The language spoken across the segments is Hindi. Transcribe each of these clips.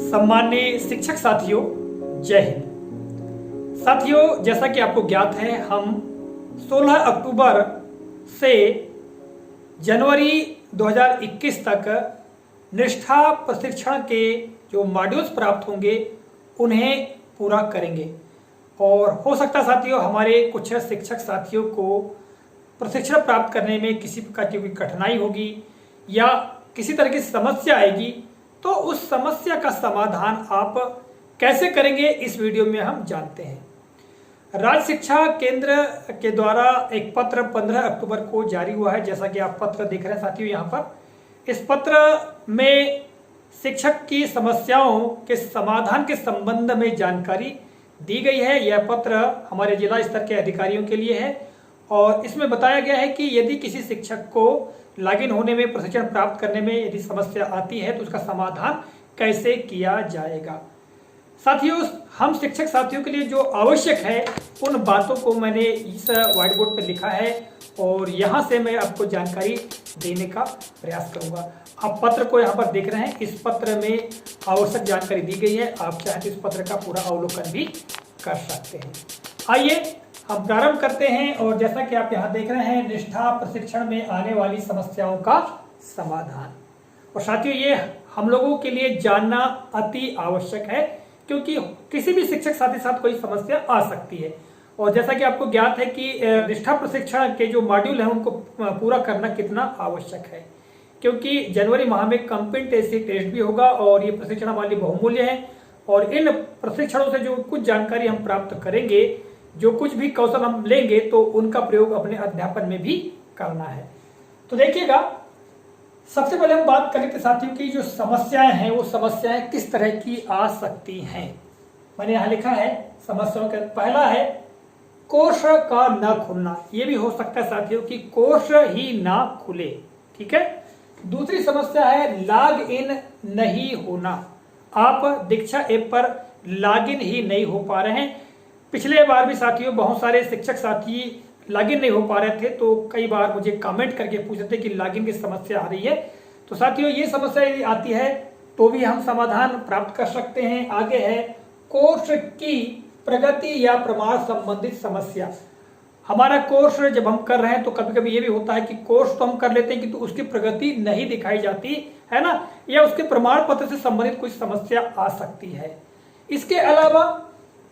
सम्माननीय शिक्षक साथियों, जय हिंद। साथियों, जैसा कि आपको ज्ञात है, हम 16 अक्टूबर से जनवरी 2021 तक निष्ठा प्रशिक्षण के जो मॉड्यूल्स प्राप्त होंगे उन्हें पूरा करेंगे। और हो सकता है साथियों, हमारे कुछ शिक्षक साथियों को प्रशिक्षण प्राप्त करने में किसी प्रकार की कठिनाई होगी या किसी तरह की समस्या आएगी, तो उस समस्या का समाधान आप कैसे करेंगे इस वीडियो में हम जानते हैं। राज्य शिक्षा केंद्र के द्वारा एक पत्र 15 अक्टूबर को जारी हुआ है, जैसा कि आप पत्र देख रहे हैं साथियों यहाँ पर। इस पत्र में शिक्षक की समस्याओं के समाधान के संबंध में जानकारी दी गई है। यह पत्र हमारे जिला स्तर के अधिकारियों के लिए है और इसमें बताया गया है कि यदि किसी शिक्षक को लॉगिन होने में, प्रशिक्षण प्राप्त करने में यदि समस्या आती है तो उसका समाधान कैसे किया जाएगा। साथियों, हम शिक्षक साथियों के लिए जो आवश्यक है उन बातों को मैंने इस व्हाइट बोर्ड पर लिखा है और यहाँ से मैं आपको जानकारी देने का प्रयास करूंगा। आप पत्र को यहाँ पर देख रहे हैं, इस पत्र में आवश्यक जानकारी दी गई है। आप चाहे तो इस पत्र का पूरा अवलोकन भी कर सकते हैं। आइए हम प्रारंभ करते हैं। और जैसा कि आप यहाँ देख रहे हैं, निष्ठा प्रशिक्षण में आने वाली समस्याओं का समाधान। और साथियों, ये हम लोगों के लिए जानना अति आवश्यक है, क्योंकि किसी भी शिक्षक साथी साथ कोई समस्या आ सकती है। और जैसा कि आपको ज्ञात है कि निष्ठा प्रशिक्षण के जो मॉड्यूल हैं उनको पूरा करना कितना आवश्यक है, क्योंकि जनवरी माह में कॉम्पिटेंसी टेस्ट भी होगा और ये प्रशिक्षण हमारे लिए बहुमूल्य है। और इन प्रशिक्षणों से जो कुछ जानकारी हम प्राप्त करेंगे, जो कुछ भी कौशल हम लेंगे, तो उनका प्रयोग अपने अध्यापन में भी करना है। तो देखिएगा, सबसे पहले हम बात करें तो साथियों की जो समस्याएं हैं वो समस्याएं किस तरह की आ सकती हैं। मैंने यहाँ लिखा है समस्याओं का पहला है कोर्स का ना खुलना। ये भी हो सकता है साथियों कि कोर्स ही ना खुले, ठीक है। दूसरी समस्या है लॉग इन नहीं होना। आप दीक्षा ऐप पर लॉग इन ही नहीं हो पा रहे हैं। पिछले बार भी साथियों बहुत सारे शिक्षक साथी लॉगिन नहीं हो पा रहे थे, तो कई बार मुझे कमेंट करके पूछते थे कि लॉगिन की समस्या आ रही है। तो साथियों, ये समस्या यदि आती है तो भी हम समाधान प्राप्त कर सकते हैं। आगे है कोर्स की प्रगति या प्रमाण संबंधित समस्या। हमारा कोर्स जब हम कर रहे हैं तो कभी कभी ये भी होता है कि कोर्स तो हम कर लेते हैं कि तो उसकी प्रगति नहीं दिखाई जाती है ना, या उसके प्रमाण पत्र से संबंधित कोई समस्या आ सकती है। इसके अलावा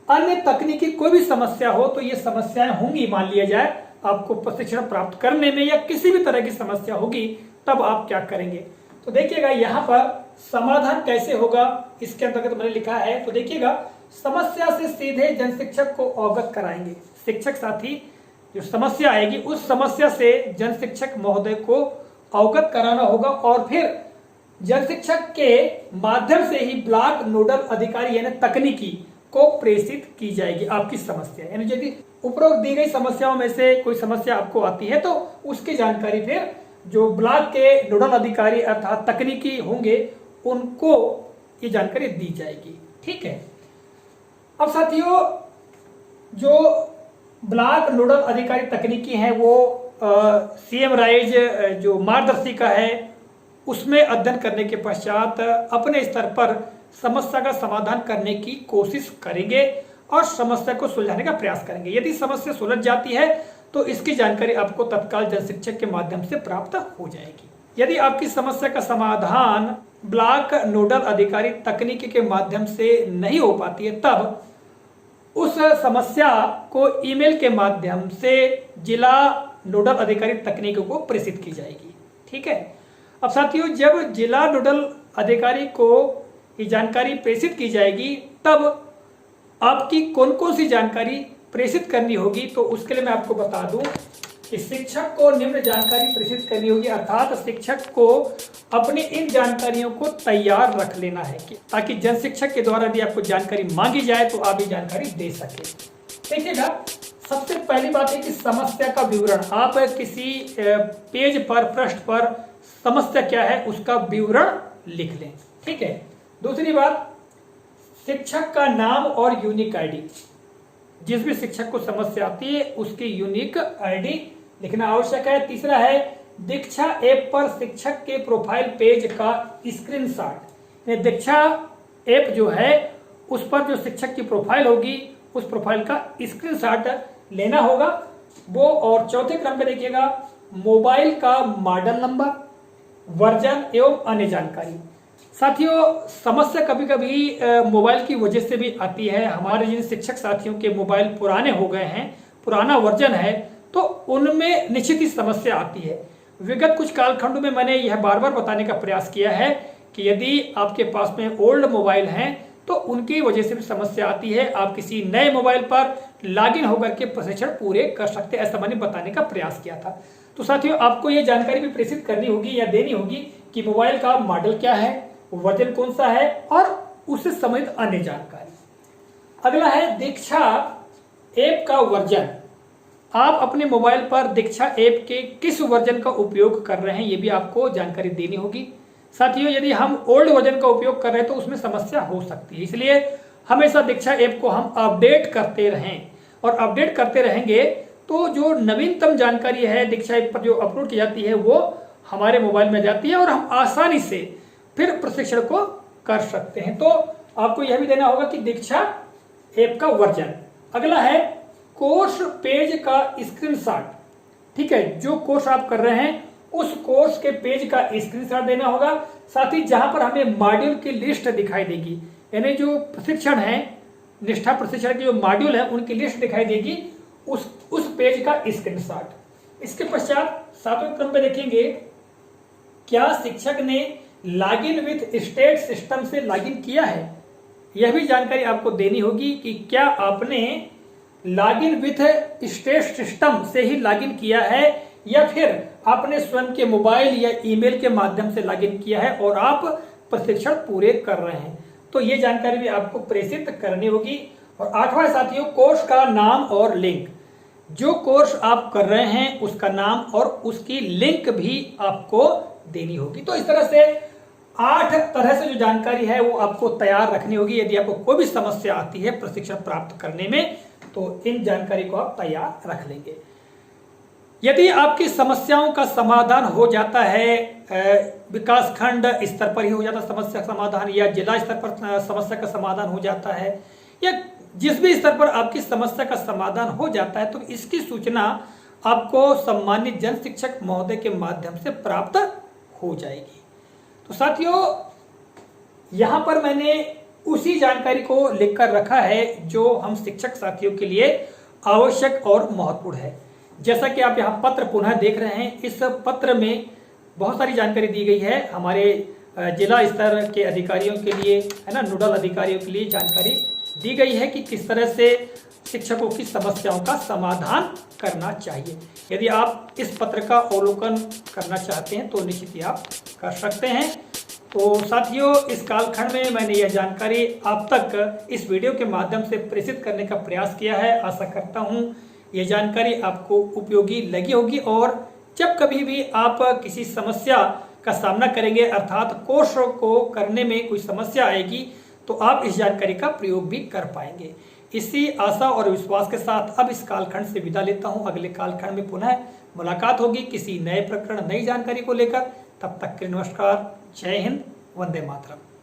अन्य तकनीकी कोई भी समस्या हो तो ये समस्याएं होंगी। मान लिया जाए आपको प्रशिक्षण प्राप्त करने में या किसी भी तरह की समस्या होगी, तब आप क्या करेंगे। तो देखिएगा यहाँ पर समाधान कैसे होगा, इसके अंतर्गत मैंने लिखा है। तो देखिएगा, समस्या से सीधे जन शिक्षक को अवगत कराएंगे। शिक्षक साथी जो समस्या आएगी उस समस्या से जन शिक्षक महोदय को अवगत कराना होगा और फिर जन शिक्षक के माध्यम से ही ब्लॉक नोडल अधिकारी यानी तकनीकी को प्रेषित की जाएगी आपकी समस्या। यानी यदि उपरोक्त दी गई समस्याओं में से कोई समस्या आपको आती है तो उसकी जानकारी फिर जो ब्लॉक के नोडल अधिकारी अर्थात तकनीकी होंगे उनको ये जानकारी दी जाएगी, ठीक है। अब साथियों, जो ब्लॉक नोडल अधिकारी तकनीकी हैं वो सीएम राइज जो मार्गदर्शिका है उसमें अध्ययन करने के पश्चात अपने स्तर पर समस्या का समाधान करने की कोशिश करेंगे और समस्या को सुलझाने का प्रयास करेंगे। यदि समस्या सुलझ जाती है तो इसकी जानकारी आपको तत्काल जन शिक्षक के माध्यम से प्राप्त हो जाएगी। यदि आपकी समस्या का समाधान ब्लॉक नोडल अधिकारी तकनीकी के माध्यम से नहीं हो पाती है, तब उस समस्या को ईमेल के माध्यम से जिला नोडल अधिकारी तकनीकी को प्रेषित की जाएगी, ठीक है। अब साथियों, जब जिला नोडल अधिकारी को ये जानकारी प्रेषित की जाएगी, तब आपकी कौन कौन सी जानकारी प्रेषित करनी होगी, तो उसके लिए मैं आपको बता दूं कि शिक्षक को निम्न जानकारी प्रेषित करनी होगी। अर्थात शिक्षक को अपनी इन जानकारियों को तैयार रख लेना है ताकि जन शिक्षक के द्वारा यदि आपको जानकारी मांगी जाए तो आप ये जानकारी दे सके। देखिएगा, सबसे पहली बात है कि समस्या का विवरण। आप किसी पेज पर, पृष्ठ पर समस्या क्या है उसका विवरण लिख लें, ठीक है। दूसरी बात, शिक्षक का नाम और यूनिक आईडी। जिस भी शिक्षक को समस्या आती है उसकी यूनिक आईडी लिखना आवश्यक है। तीसरा है दीक्षा ऐप पर शिक्षक के प्रोफाइल पेज का स्क्रीनशॉट। दीक्षा ऐप जो है उस पर जो शिक्षक की प्रोफाइल होगी उस प्रोफाइल का स्क्रीनशॉट लेना होगा वो। और चौथे क्रम पे देखिएगा मोबाइल का मॉडल नंबर, वर्जन एवं अन्य जानकारी। साथियों समस्या कभी कभी मोबाइल की वजह से भी आती है। हमारे जिन शिक्षक साथियों के मोबाइल पुराने हो गए हैं, पुराना वर्जन है, तो उनमें निश्चित ही समस्या आती है। विगत कुछ कालखंड में मैंने यह बार बार बताने का प्रयास किया है कि यदि आपके पास में ओल्ड मोबाइल हैं तो उनकी वजह से भी समस्या आती है। आप किसी नए मोबाइल पर लॉगिन होकर के प्रशिक्षण पूरे कर सकते हैं, ऐसा मैंने बताने का प्रयास किया था। तो साथियों आपको यह जानकारी भी प्रेषित करनी होगी या देनी होगी कि मोबाइल का मॉडल क्या है, वर्जन कौन सा है और उससे संबंधित अन्य जानकारी। अगला है दीक्षा ऐप का वर्जन। आप अपने मोबाइल पर दीक्षा ऐप के किस वर्जन का उपयोग कर रहे हैं ये भी आपको जानकारी देनी होगी। साथियों यदि हम ओल्ड वर्जन का उपयोग कर रहे हैं तो उसमें समस्या हो सकती है, इसलिए हमेशा दीक्षा ऐप को हम अपडेट करते रहें। और अपडेट करते रहेंगे तो जो नवीनतम जानकारी है दीक्षा ऐप पर जो अपलोड की जाती है वो हमारे मोबाइल में जाती है और हम आसानी से फिर प्रशिक्षण को कर सकते हैं। तो आपको यह भी देना होगा कि दीक्षा ऐप का वर्जन। अगला है कोर्स पेज का स्क्रीनशॉट। ठीक है, जो कोर्स आप कर रहे हैं उस कोर्स के पेज का स्क्रीनशॉट देना होगा। साथ ही जहां पर हमें मॉड्यूल की लिस्ट दिखाई देगी, यानी जो प्रशिक्षण है, निष्ठा प्रशिक्षण के जो मॉड्यूल है उनकी लिस्ट दिखाई देगी, उस पेज का स्क्रीनशॉट। इसके पश्चात सातवें क्रम पे देखेंगे क्या शिक्षक ने लॉगिन विथ स्टेट सिस्टम से लॉगिन किया है। यह भी जानकारी आपको देनी होगी कि क्या आपने लॉगिन विथ स्टेट सिस्टम से ही लॉगिन किया है या फिर आपने स्वयं के मोबाइल या ईमेल के माध्यम से लॉगिन किया है और आप प्रशिक्षण पूरे कर रहे हैं। तो ये जानकारी भी आपको प्रेषित करनी होगी। और आठवां साथियों कोर्स का नाम और लिंक। जो कोर्स आप कर रहे हैं उसका नाम और उसकी लिंक भी आपको देनी होगी। तो इस तरह से 8 तरह से जो जानकारी है वो आपको तैयार रखनी होगी। यदि आपको कोई भी समस्या आती है प्रशिक्षण प्राप्त करने में तो इन जानकारी को आप तैयार रख लेंगे। यदि आपकी समस्याओं का समाधान हो जाता है, विकास खंड स्तर पर ही हो जाता है समस्या का समाधान, या जिला स्तर पर समस्या का समाधान हो जाता है, या जिस भी स्तर पर आपकी समस्या का समाधान हो जाता है, तो इसकी सूचना आपको सम्मानित जन शिक्षक महोदय के माध्यम से प्राप्त हो जाएगी। तो साथियों यहां पर मैंने उसी जानकारी को लिखकर रखा है जो हम शिक्षक साथियों के लिए आवश्यक और महत्वपूर्ण है। जैसा कि आप यहाँ पत्र पुनः देख रहे हैं, इस पत्र में बहुत सारी जानकारी दी गई है हमारे जिला स्तर के अधिकारियों के लिए, है ना, नोडल अधिकारियों के लिए जानकारी दी गई है कि किस तरह से शिक्षकों की समस्याओं का समाधान करना चाहिए। यदि आप इस पत्र का अवलोकन करना चाहते हैं तो निश्चित ही आप कर सकते हैं। तो साथियों इस कालखंड में मैंने यह जानकारी आप तक इस वीडियो के माध्यम से प्रेषित करने का प्रयास किया है। आशा करता हूं ये जानकारी आपको उपयोगी लगी होगी और जब कभी भी आप किसी समस्या का सामना करेंगे, अर्थात कोर्स को करने में कोई समस्या आएगी, तो आप इस जानकारी का प्रयोग भी कर पाएंगे। इसी आशा और विश्वास के साथ अब इस कालखंड से विदा लेता हूं। अगले कालखंड में पुनः मुलाकात होगी किसी नए प्रकरण, नई जानकारी को लेकर। तब तक के नमस्कार, जय हिंद, वंदे मातरम।